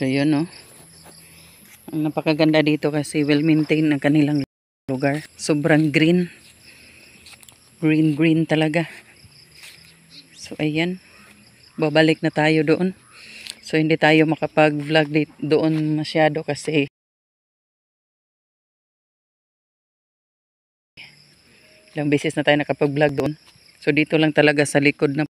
So yun, no. Ang napakaganda dito kasi well maintained ang kanilang lugar. Sobrang green. Green talaga. So ayan. Babalik na tayo doon. So hindi tayo makapag-vlog doon masyado kasi ilang beses na tayo nakapag-vlog doon. So dito lang talaga sa likod na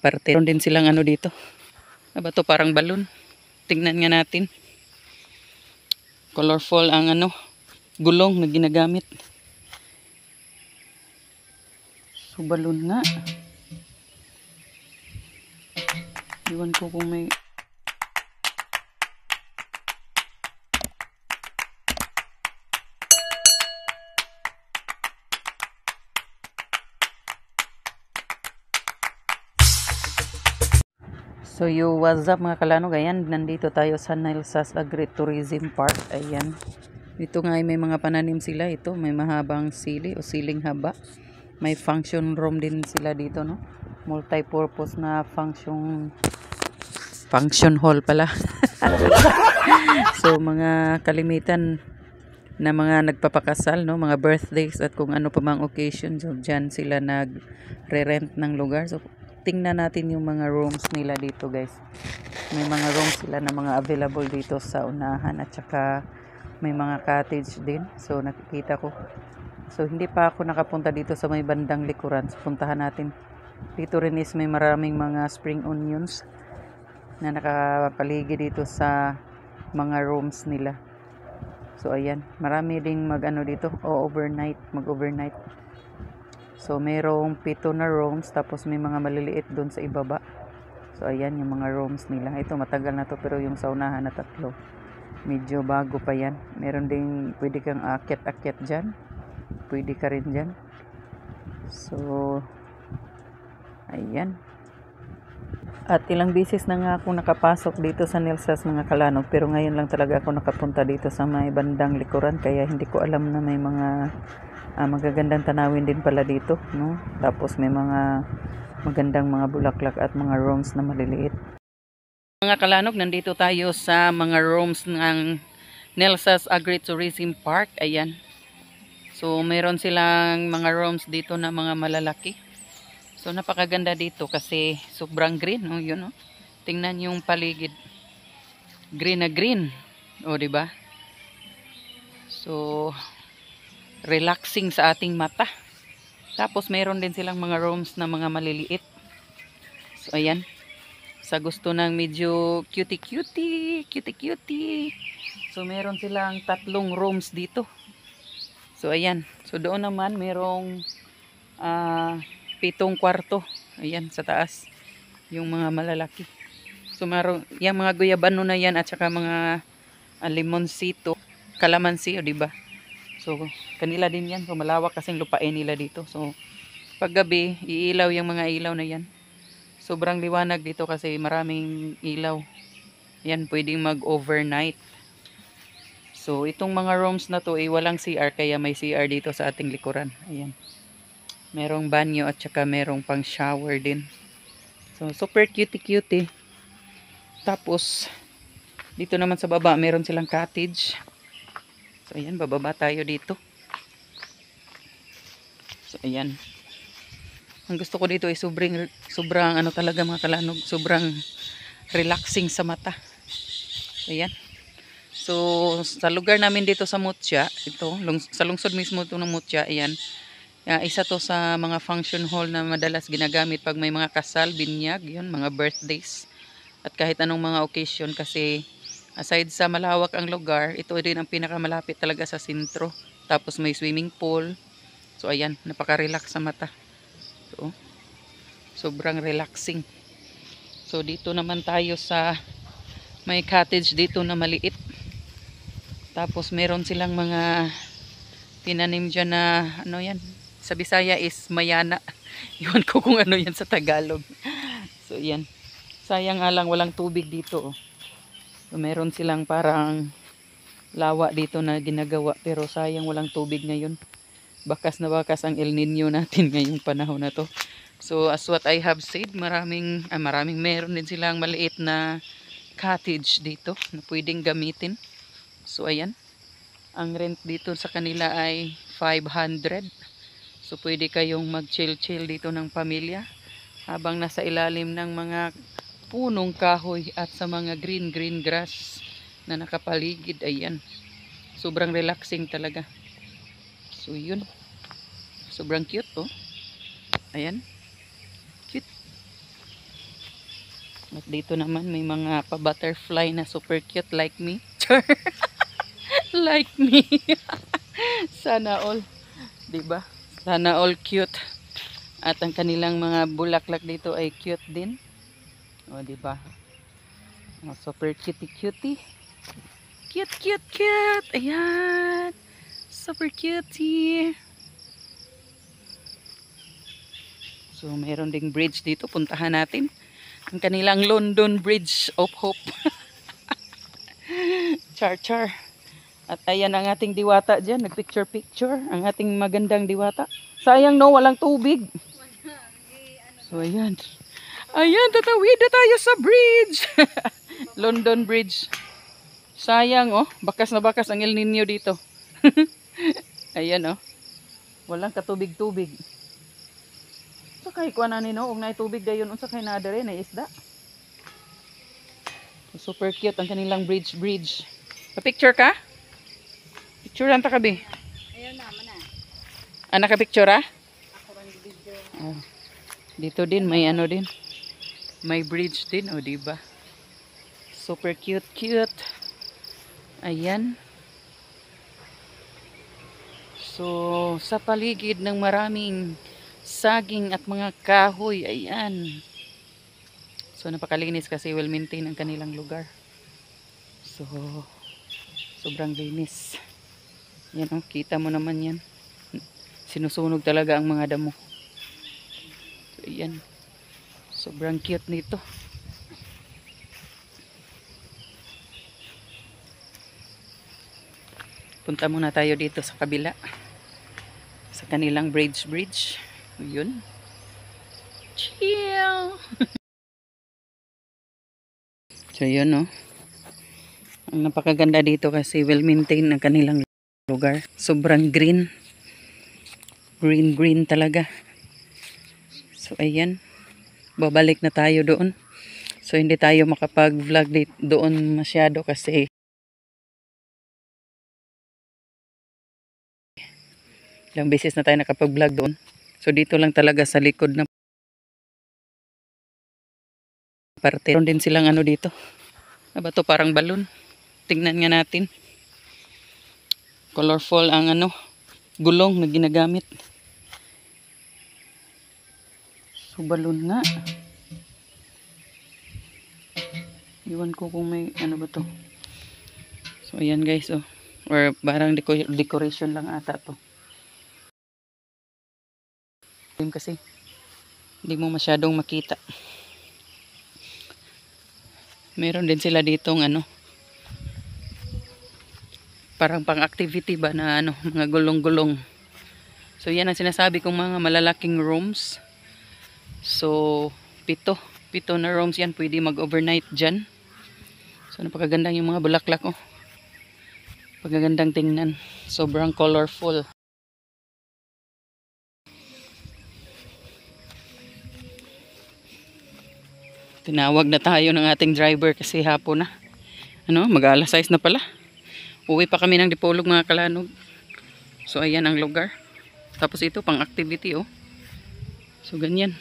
parte. Meron din silang ano dito. Ano ba to? Parang balon. Tingnan nga natin. Colorful ang ano, gulong na ginagamit. So balon nga. Iwan ko kung may So what's up mga kalanog, ayan, nandito tayo sa Nelsas Agritourism Park, ayan. Dito nga ay may mga pananim sila, ito, may mahabang sili o siling haba. May function room din sila dito, no? Multi-purpose na function hall pala. So mga kalimitan na mga nagpapakasal, no? Mga birthdays at kung ano pa mang occasion, so dyan sila nagre-rent ng lugar. So tingnan natin yung mga rooms nila dito, guys. May mga rooms sila na mga available dito sa unahan at saka may mga cottage din. So nakikita ko. So hindi pa ako nakapunta dito sa may bandang likuran. So puntahan natin. Dito rin is may maraming mga spring onions na nakapaligid dito sa mga rooms nila. So ayan, marami ding mag-ano dito, mag-overnight. So mayroong 7 na rooms, tapos may mga maliliit doon sa ibaba. So ayan yung mga rooms nila. Ito matagal na to, pero yung sa unahan na 3 medyo bago pa yan. Meron ding pwede kang akyat-akyat dyan. Pwede ka rin dyan. So ayan. At ilang beses na nga ako nakapasok dito sa Nelsas mga kalanog, pero ngayon lang talaga ako nakapunta dito sa may bandang likuran, kaya hindi ko alam na may mga magagandang tanawin din pala dito, no? Tapos may mga magandang mga bulaklak at mga rooms na maliliit. Mga kalanog, nandito tayo sa mga rooms ng Nelsas Agritourism Park, ayan. So meron silang mga rooms dito na mga malalaki. So napakaganda dito kasi sobrang green, no? Yun, no? Tingnan yung paligid. Green na green. O, di ba? So relaxing sa ating mata. Tapos mayroon din silang mga rooms na mga maliliit. So ayan. Sa gusto ng medyo cutie. So meron silang 3 rooms dito. So ayan. So doon naman merong 7 kwarto. Ayan, sa taas. Yung mga malalaki. So, yung mga guyabano na yan at saka mga limonsito, kalamansi, o diba? So, kanila din yan. So, malawak kasing lupain nila dito. So, paggabi, iilaw yung mga ilaw na yan. Sobrang liwanag dito kasi maraming ilaw. Yan, pwedeng mag-overnight. So, itong mga rooms na to, walang CR, kaya may CR dito sa ating likuran. Ayan. Merong banyo at saka merong pang shower din. So, super cutie. Tapos, dito naman sa baba, meron silang cottage. So, ayan, bababa tayo dito. So, ayan. Ang gusto ko dito ay sobrang ano talaga mga kalanog, sobrang relaxing sa mata. Ayan. So, sa lugar namin dito sa Mutya, sa lungsod mismo ito ng Mutya, ayan. Isa to sa mga function hall na madalas ginagamit pag may mga kasal, binyag, yun, mga birthdays. At kahit anong mga occasion kasi aside sa malawak ang lugar, ito din ang pinakamalapit talaga sa sentro. Tapos may swimming pool. So ayan, napaka-relax sa mata. So, sobrang relaxing. So dito naman tayo sa may cottage dito na maliit. Tapos meron silang mga tinanim dyan na ano yan. Sa Bisaya is mayana. Iwan ko kung ano yan sa Tagalog. So, yan. Sayang nga lang walang tubig dito. Oh. So, meron silang parang lawa dito na ginagawa. Pero sayang walang tubig ngayon. Bakas na bakas ang El Nino natin ngayong panahon na to. So as what I have said, maraming meron din silang maliit na cottage dito na pwedeng gamitin. So ayan, ang rent dito sa kanila ay 500. So pwede kayong mag-chill-chill dito ng pamilya habang nasa ilalim ng mga punong kahoy at sa mga green grass na nakapaligid. Ayan, sobrang relaxing talaga. So yun, sobrang cute oh. Ayan, cute. At dito naman may mga pa-butterfly na super cute like me. Like me. Sana all, 'di ba? Sana all cute. At ang kanilang mga bulaklak dito ay cute din. O, 'di ba? Oh, super cutie. Cute. Ayan. Super cutie. So, mayroon ding bridge dito. Puntahan natin. Ang kanilang London Bridge of Hope. Char. At ayan ang ating diwata dyan. Nagpicture. Ang ating magandang diwata. Sayang no, walang tubig. So, ayan. Ayan, tatawid na tayo sa bridge. London Bridge. Sayang oh. Bakas na bakas ang El Nino dito. Ayan oh. Walang katubig-tubig. Sakay ko na nino. Huwag na itubig dayon. Sakay na adere na isda. Super cute ang kanilang bridge. Pa-picture ka? Picture lang ta kabi. Ayun naman na. Nakapicture ah? Ako rin video. Oh. Dito din may ano din. May bridge din, o diba? Super cute. Ayan. So, sa paligid ng maraming saging at mga kahoy, ayan. So, napakalinis kasi well maintain ang kanilang lugar. So, sobrang linis. Yan o, kita mo naman yan. Sinusunog talaga ang mga damo. So, ayan. Sobrang cute nito. Punta muna tayo dito sa kabila. Sa kanilang bridge. Yun. Chill. So yun no. Ang napakaganda dito kasi well maintained ang kanilang lugar. Sobrang green. Green talaga. So ayan. Babalik na tayo doon. So hindi tayo makapag-vlog doon masyado kasi ilang beses na tayo nakapag-vlog doon. So dito lang talaga sa likod na parte. Meron din silang ano dito. Aba to parang balon. Tingnan nga natin. Colorful ang ano, gulong na ginagamit. So, balon nga. Iwan ko kung may ano ba to. So, ayan guys. Oh. Or parang decoration lang ata to. Kasi hindi mo masyadong makita. Meron din sila ditong ano. Parang pang-activity ba na ano, mga gulong-gulong. So, yan ang sinasabi kong mga malalaking rooms. So, pito na rooms yan. Pwede mag-overnight dyan. So, napakagandang yung mga bulaklak, oh. Pagagandang tingnan. Sobrang colorful. Tinawag na tayo ng ating driver kasi hapon na. Ano, mag-alas 6 na pala. Uwi pa kami ng Dipolog mga kalanog. So, ayan ang lugar. Tapos ito, pang-activity, oh. So, ganyan.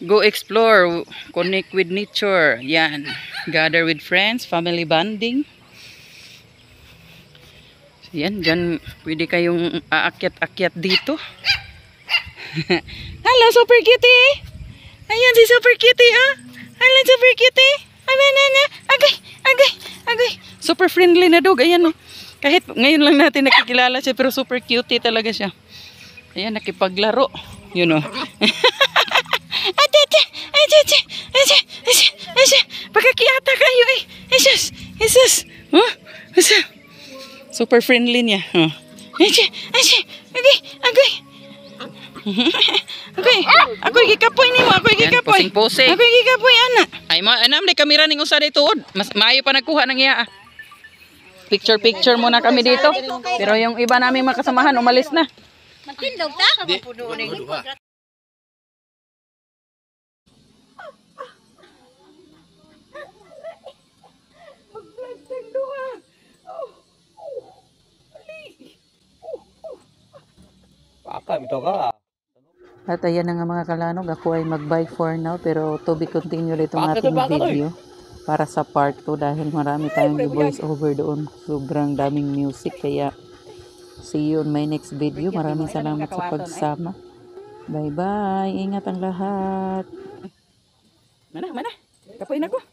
Go explore, connect with nature. Yan. Gather with friends, family bonding. So, yan, dyan pwede kayong aakyat-akyat dito. Hello, super cutie! Ayan si super cutie, oh. Hello, super cutie! Agay! Super friendly na dog. Ayan, oh. Kahit ngayon lang natin nakikilala siya, pero super cutie talaga siya. Ayan, nakipaglaro. Yun, oh. Pagkakiyata kayo eh. Jesus. Oh, super friendly niya. Oh. Agay. gikapoy nimo, ako Yan, gikapoy. posing-posing. Ako gikapoy ana. Ay, anam di kamera ning usa dito. Mas maayo pa nagkuha ng iya. Picture muna kami dito. Pero yung iba naming makasamahan umalis na. Magtindog ta? At ayan na nga mga kalanog, ako ay mag-bye for now pero to be continued itong ating video para sa part 2 dahil marami tayong voice over doon. Sobrang daming music kaya see you on my next video. Maraming salamat sa pagsama. Bye bye. Ingat ang lahat. Mana? Kapoy na ko.